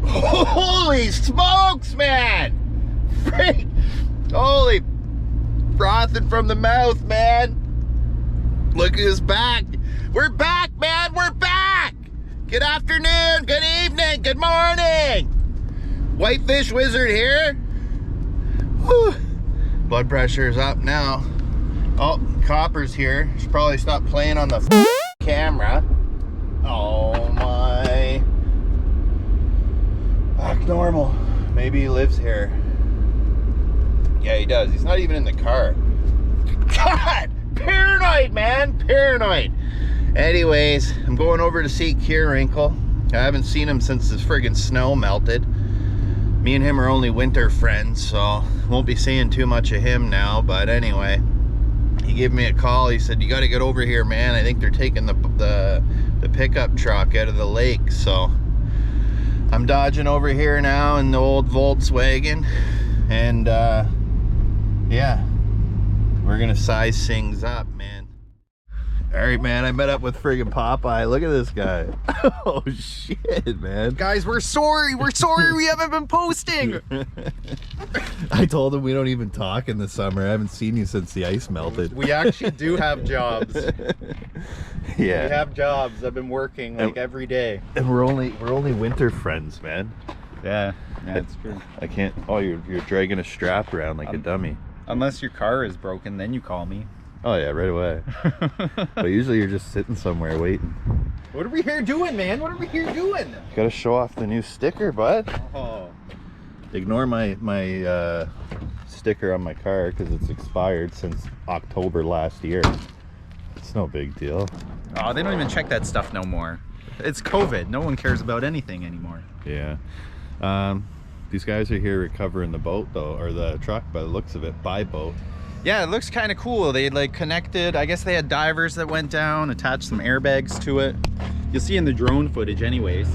Holy smokes, man! Freak! Holy frothing from the mouth, man! Look at his back. We're back, man! We're back! Good afternoon, good evening, good morning! Whitefish Wizard here. Whew. Blood pressure is up now. Oh, Copper's here. Should probably stop playing on the camera. Oh my. Back normal. Maybe he lives here. Yeah, he does. He's not even in the car. God! Paranoid, man! Paranoid. Anyways, I'm going over to see Kirinkle. I haven't seen him since this friggin' snow melted. Me and him are only winter friends, so won't be seeing too much of him now. But anyway, he gave me a call. He said, you got to get over here, man. I think they're taking the pickup truck out of the lake. So I'm dodging over here now in the old Volkswagen. And yeah, we're going to size things up, man. All right, man, I met up with friggin' Popeye. Look at this guy. Oh, shit, man. Guys, we're sorry. We're sorry we haven't been posting. I told him we don't even talk in the summer. I haven't seen you since the ice melted. We actually do have jobs. Yeah. We have jobs. I've been working like every day. And we're only winter friends, man. Yeah, that's true. I can't. Oh, you're dragging a strap around like a dummy. Unless your car is broken, then you call me. Oh yeah, right away. But usually you're just sitting somewhere waiting. What are we here doing, man? What are we here doing? Gotta show off the new sticker, bud. Oh. Ignore my sticker on my car because it's expired since October last year. It's no big deal. Oh, they don't even check that stuff no more. It's COVID. No one cares about anything anymore. Yeah. These guys are here recovering the boat though, or the truck by the looks of it, by boat. Yeah, it looks kind of cool. They like connected. I guess they had divers that went down, attached some airbags to it. You'll see in the drone footage anyways.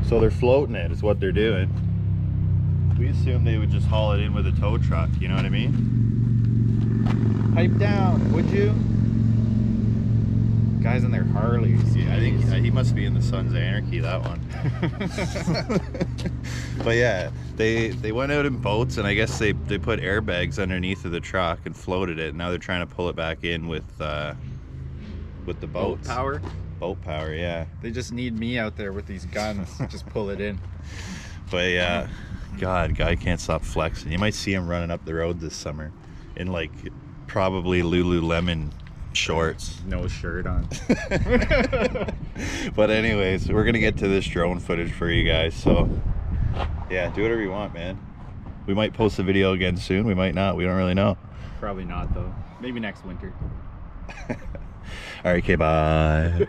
So they're floating it is what they're doing. We assumed they would just haul it in with a tow truck, you know what I mean? Pipe down, would you? Guys on their Harleys. Yeah, I think he must be in the Sons of Anarchy, that one. But yeah, they went out in boats, and I guess they put airbags underneath of the truck and floated it. And now they're trying to pull it back in with the boats. Boat power? Boat power, yeah. They just need me out there with these guns. Just pull it in. But yeah, God, guy can't stop flexing. You might see him running up the road this summer in like probably Lululemon shorts. No shirt on. But anyways, we're gonna get to this drone footage for you guys, so yeah, do whatever you want, man. We might post a video again soon, we might not, we don't really know. Probably not though. Maybe next winter. All right, okay, bye.